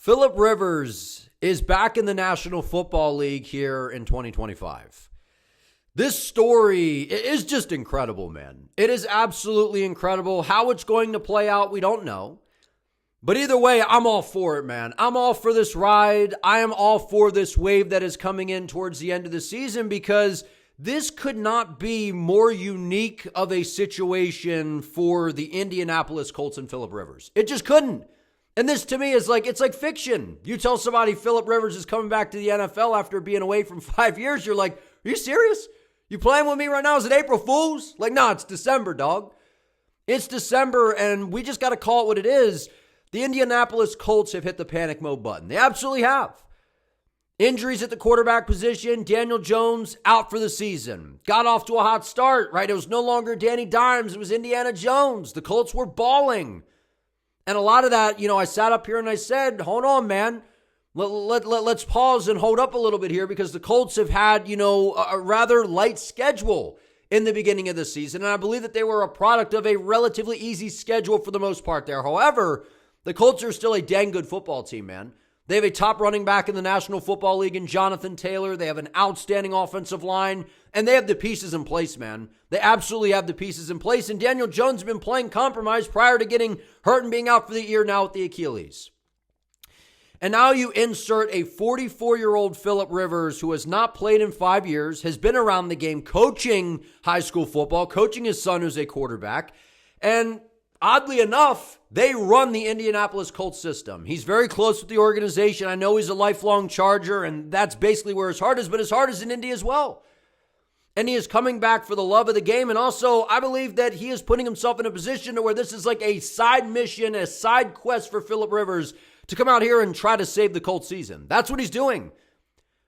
Phillip Rivers is back in the National Football League here in 2025. This story is just incredible, man. It is absolutely incredible. How it's going to play out, we don't know. But either way, I'm all for it, man. I'm all for this ride. I am all for this wave that is coming in towards the end of the season because this could not be more unique of a situation for the Indianapolis Colts and Phillip Rivers. It just couldn't. And this to me is it's like fiction. You tell somebody Phillip Rivers is coming back to the NFL after being away from 5 years, you're like, are you serious? You playing with me right now? Is it April Fool's? No, it's December, dog. It's December, and we just got to call it what it is. The Indianapolis Colts have hit the panic mode button. They absolutely have. Injuries at the quarterback position. Daniel Jones out for the season. Got off to a hot start, right? It was no longer Danny Dimes. It was Indiana Jones. The Colts were balling. And a lot of that, I sat up here and I said, hold on, man. Let's pause and hold up a little bit here because the Colts have had, a rather light schedule in the beginning of the season. And I believe that they were a product of a relatively easy schedule for the most part there. However, the Colts are still a dang good football team, man. They have a top running back in the National Football League in Jonathan Taylor. They have an outstanding offensive line, and they have the pieces in place, man. They absolutely have the pieces in place, and Daniel Jones has been playing compromised prior to getting hurt and being out for the year now with the Achilles. And now you insert a 44-year-old Phillip Rivers who has not played in 5 years, has been around the game coaching high school football, coaching his son who's a quarterback, and oddly enough, they run the Indianapolis Colts system. He's very close with the organization. I know he's a lifelong Charger, and that's basically where his heart is, but his heart is in Indy as well. And he is coming back for the love of the game, and also I believe that he is putting himself in a position to where this is like a side mission, a side quest for Phillip Rivers to come out here and try to save the Colts season. That's what he's doing.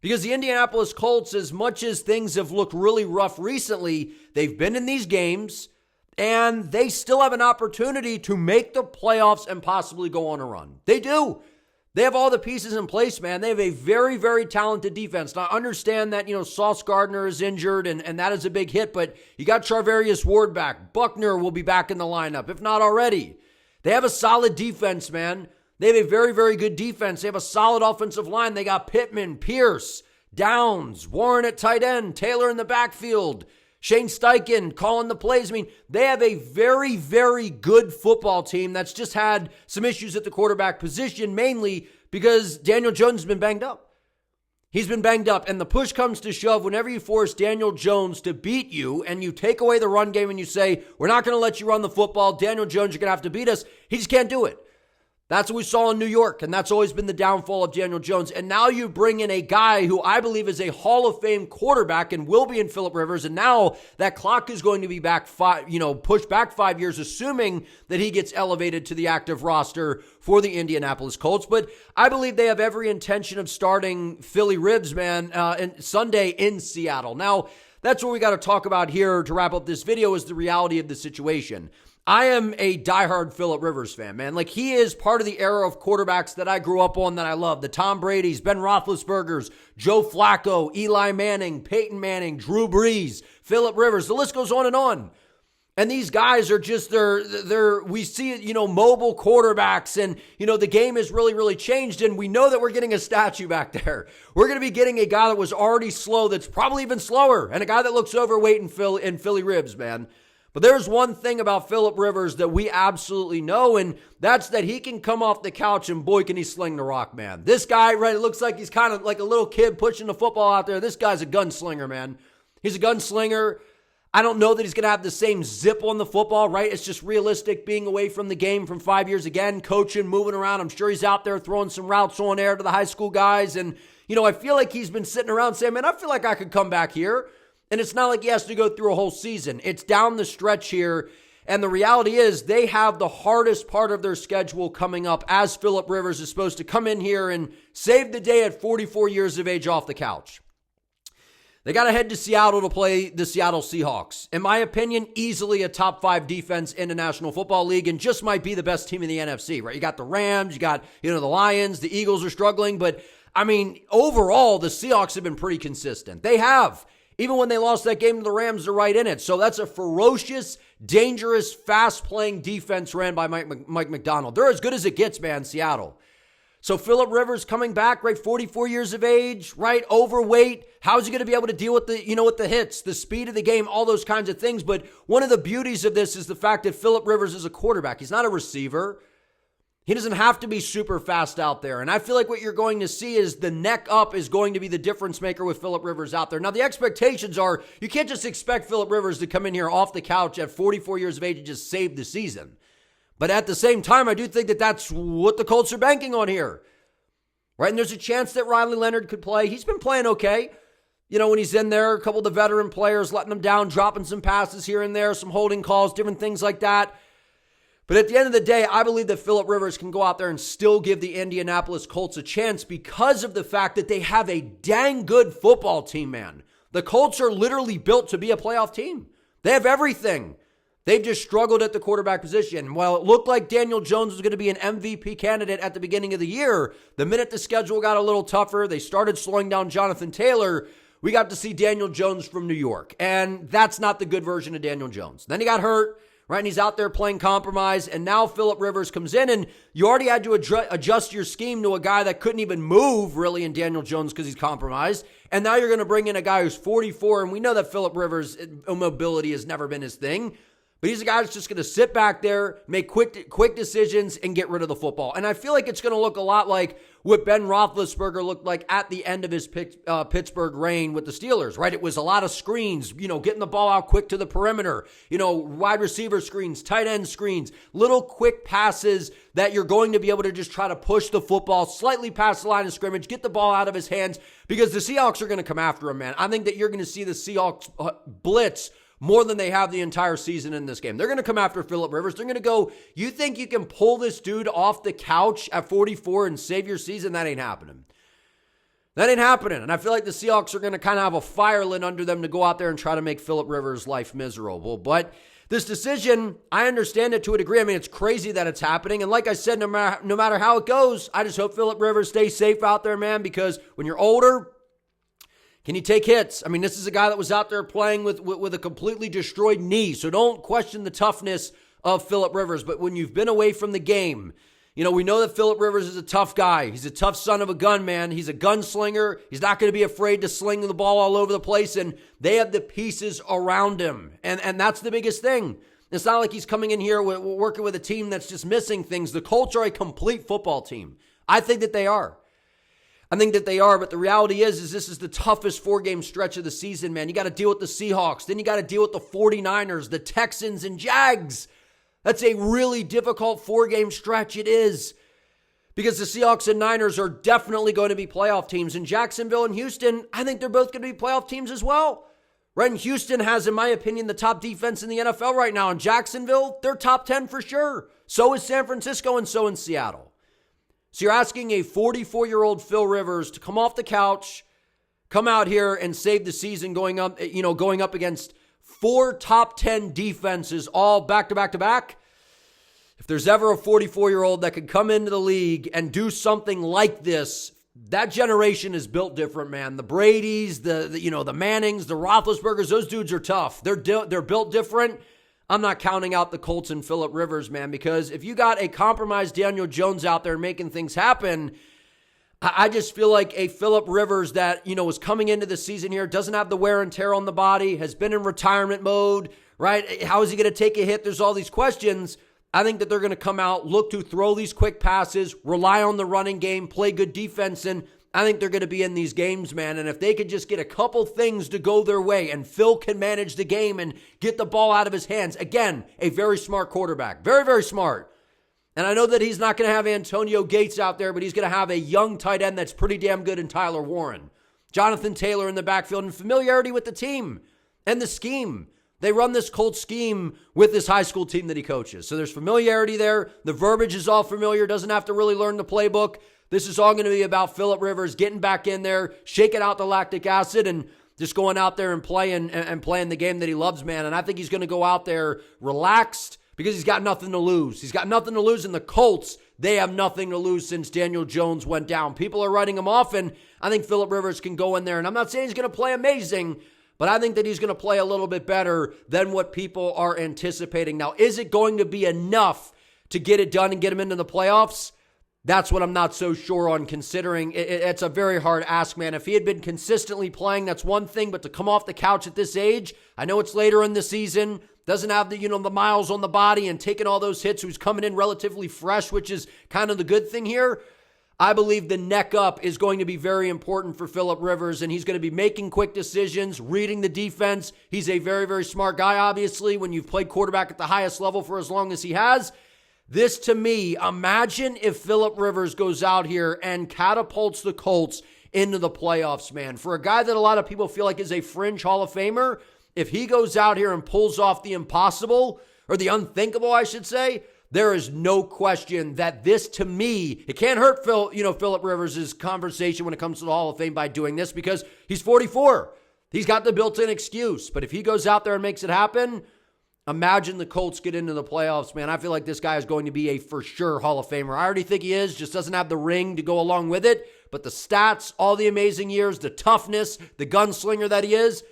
Because the Indianapolis Colts, as much as things have looked really rough recently, they've been in these games, and they still have an opportunity to make the playoffs and possibly go on a run. They do. They have all the pieces in place, man. They have a very, very talented defense. Now, I understand that, Sauce Gardner is injured, and that is a big hit, but you got Charvarius Ward back. Buckner will be back in the lineup, if not already. They have a solid defense, man. They have a very, very good defense. They have a solid offensive line. They got Pittman, Pierce, Downs, Warren at tight end, Taylor in the backfield, Shane Steichen calling the plays. They have a very, very good football team that's just had some issues at the quarterback position, mainly because Daniel Jones has been banged up. He's been banged up, and the push comes to shove whenever you force Daniel Jones to beat you and you take away the run game and you say, we're not going to let you run the football. Daniel Jones, you're going to have to beat us. He just can't do it. That's what we saw in New York, and that's always been the downfall of Daniel Jones. And now you bring in a guy who I believe is a Hall of Fame quarterback and will be in Phillip Rivers, and now that clock is going to be pushed back 5 years, assuming that he gets elevated to the active roster for the Indianapolis Colts. But I believe they have every intention of starting Philly Ribs, man, Sunday in Seattle. Now, that's what we got to talk about here to wrap up this video is the reality of the situation. I am a diehard Phillip Rivers fan, man. He is part of the era of quarterbacks that I grew up on that I love. The Tom Brady's, Ben Roethlisberger's, Joe Flacco, Eli Manning, Peyton Manning, Drew Brees, Phillip Rivers. The list goes on and on. And these guys are just, we see it, mobile quarterbacks, and, the game has really, really changed, and we know that we're getting a statue back there. We're going to be getting a guy that was already slow that's probably even slower, and a guy that looks overweight in Philly Ribs, man. But there's one thing about Phillip Rivers that we absolutely know, and that's that he can come off the couch and boy, can he sling the rock, man. This guy, right, it looks like he's kind of like a little kid pushing the football out there. This guy's a gunslinger, man. He's a gunslinger. I don't know that he's going to have the same zip on the football, right? It's just realistic being away from the game from 5 years again, coaching, moving around. I'm sure he's out there throwing some routes on air to the high school guys. And, I feel like he's been sitting around saying, man, I feel like I could come back here. And it's not like he has to go through a whole season. It's down the stretch here. And the reality is they have the hardest part of their schedule coming up as Phillip Rivers is supposed to come in here and save the day at 44 years of age off the couch. They got to head to Seattle to play the Seattle Seahawks. In my opinion, easily a top 5 defense in the National Football League and just might be the best team in the NFC, right? You got the Rams, you got, the Lions, the Eagles are struggling. But, overall, the Seahawks have been pretty consistent. They have. Even when they lost that game to the Rams, they're right in it. So that's a ferocious, dangerous, fast-playing defense ran by Mike McDonald. They're as good as it gets, man, Seattle. So Phillip Rivers coming back, right, 44 years of age, right, overweight. How's he going to be able to deal with with the hits, the speed of the game, all those kinds of things? But one of the beauties of this is the fact that Phillip Rivers is a quarterback. He's not a receiver. He doesn't have to be super fast out there. And I feel like what you're going to see is the neck up is going to be the difference maker with Phillip Rivers out there. Now, the expectations are you can't just expect Phillip Rivers to come in here off the couch at 44 years of age and just save the season. But at the same time, I do think that that's what the Colts are banking on here. Right? And there's a chance that Riley Leonard could play. He's been playing okay. When he's in there, a couple of the veteran players letting him down, dropping some passes here and there, some holding calls, different things like that. But at the end of the day, I believe that Phillip Rivers can go out there and still give the Indianapolis Colts a chance because of the fact that they have a dang good football team, man. The Colts are literally built to be a playoff team. They have everything. They've just struggled at the quarterback position. While it looked like Daniel Jones was going to be an MVP candidate at the beginning of the year, the minute the schedule got a little tougher, they started slowing down Jonathan Taylor, we got to see Daniel Jones from New York. And that's not the good version of Daniel Jones. Then he got hurt. Right, and he's out there playing compromise, and now Phillip Rivers comes in, and you already had to adjust your scheme to a guy that couldn't even move, really, in Daniel Jones because he's compromised, and now you're going to bring in a guy who's 44, and we know that Phillip Rivers' mobility has never been his thing, but he's a guy that's just going to sit back there, make quick decisions, and get rid of the football. And I feel like it's going to look a lot like what Ben Roethlisberger looked like at the end of his Pittsburgh reign with the Steelers, right? It was a lot of screens, getting the ball out quick to the perimeter, wide receiver screens, tight end screens, little quick passes that you're going to be able to just try to push the football slightly past the line of scrimmage, get the ball out of his hands, because the Seahawks are going to come after him, man. I think that you're going to see the Seahawks blitz more than they have the entire season in this game. They're going to come after Phillip Rivers. They're going to go, you think you can pull this dude off the couch at 44 and save your season? That ain't happening. That ain't happening. And I feel like the Seahawks are going to kind of have a fire lit under them to go out there and try to make Phillip Rivers' life miserable. But this decision, I understand it to a degree. I mean, it's crazy that it's happening. And like I said, no matter how it goes, I just hope Phillip Rivers stays safe out there, man, because when you're older, can he take hits? I mean, this is a guy that was out there playing with a completely destroyed knee, so don't question the toughness of Phillip Rivers. But when you've been away from the game, we know that Phillip Rivers is a tough guy. He's a tough son of a gun, man. He's a gunslinger. He's not going to be afraid to sling the ball all over the place, and they have the pieces around him, and that's the biggest thing. It's not like he's coming in here working with a team that's just missing things. The Colts are a complete football team. I think that they are. But the reality is this is the toughest 4-game stretch of the season, man. You got to deal with the Seahawks. Then you got to deal with the 49ers, the Texans, and Jags. That's a really difficult 4-game stretch. It is. Because the Seahawks and Niners are definitely going to be playoff teams. And Jacksonville and Houston, I think they're both going to be playoff teams as well. Right? And Houston has, in my opinion, the top defense in the NFL right now. And Jacksonville, they're top 10 for sure. So is San Francisco, and so is Seattle. So you're asking a 44-year-old Phil Rivers to come off the couch, come out here and save the season going up against 4 top 10 defenses all back to back to back. If there's ever a 44-year-old that could come into the league and do something like this, that generation is built different, man. The Bradys, the Mannings, the Roethlisbergers, those dudes are tough. They're built different. I'm not counting out the Colts and Phillip Rivers, man, because if you got a compromised Daniel Jones out there making things happen, I just feel like a Phillip Rivers that, is coming into the season here, doesn't have the wear and tear on the body, has been in retirement mode, right? How is he going to take a hit? There's all these questions. I think that they're going to come out, look to throw these quick passes, rely on the running game, play good defense, and I think they're going to be in these games, man. And if they could just get a couple things to go their way and Phil can manage the game and get the ball out of his hands, again, a very smart quarterback. Very, very smart. And I know that he's not going to have Antonio Gates out there, but he's going to have a young tight end that's pretty damn good in Tyler Warren. Jonathan Taylor in the backfield and familiarity with the team and the scheme. They run this Colts scheme with this high school team that he coaches. So there's familiarity there. The verbiage is all familiar. Doesn't have to really learn the playbook. This is all going to be about Phillip Rivers getting back in there, shaking out the lactic acid, and just going out there and playing the game that he loves, man. And I think he's going to go out there relaxed because he's got nothing to lose. He's got nothing to lose, and the Colts, they have nothing to lose since Daniel Jones went down. People are writing him off, and I think Phillip Rivers can go in there. And I'm not saying he's going to play amazing, but I think that he's going to play a little bit better than what people are anticipating. Now, is it going to be enough to get it done and get him into the playoffs? That's what I'm not so sure on, considering it's a very hard ask, man. If he had been consistently playing, that's one thing, but to come off the couch at this age, I know it's later in the season, doesn't have the miles on the body and taking all those hits, who's coming in relatively fresh, which is kind of the good thing here. I believe the neck up is going to be very important for Phillip Rivers, and he's going to be making quick decisions, reading the defense. He's a very, very smart guy, obviously, when you've played quarterback at the highest level for as long as he has. This, to me, imagine if Phillip Rivers goes out here and catapults the Colts into the playoffs, man. For a guy that a lot of people feel like is a fringe Hall of Famer, if he goes out here and pulls off the impossible, or the unthinkable, I should say, there is no question that this, to me, it can't hurt Phillip Rivers' conversation when it comes to the Hall of Fame by doing this, because he's 44. He's got the built-in excuse. But if he goes out there and makes it happen, imagine the Colts get into the playoffs, man. I feel like this guy is going to be a for sure Hall of Famer. I already think he is, just doesn't have the ring to go along with it. But the stats, all the amazing years, the toughness, the gunslinger that he is,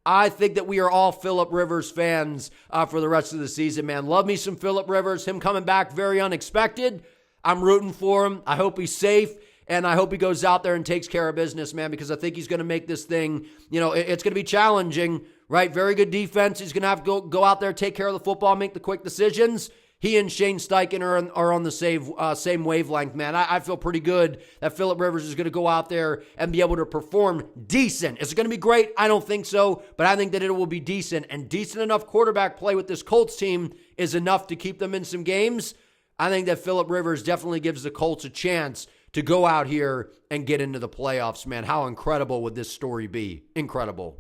I think that we are all Phillip Rivers fans for the rest of the season, man. Love me some Phillip Rivers. Him coming back very unexpected. I'm rooting for him. I hope he's safe, and I hope he goes out there and takes care of business, man, because I think he's going to make this thing, it's going to be challenging, right? Very good defense. He's going to have to go out there, take care of the football, make the quick decisions. He and Shane Steichen are on the same wavelength, man. I feel pretty good that Phillip Rivers is going to go out there and be able to perform decent. Is it going to be great? I don't think so, but I think that it will be decent. And decent enough quarterback play with this Colts team is enough to keep them in some games. I think that Phillip Rivers definitely gives the Colts a chance to go out here and get into the playoffs, man. How incredible would this story be? Incredible.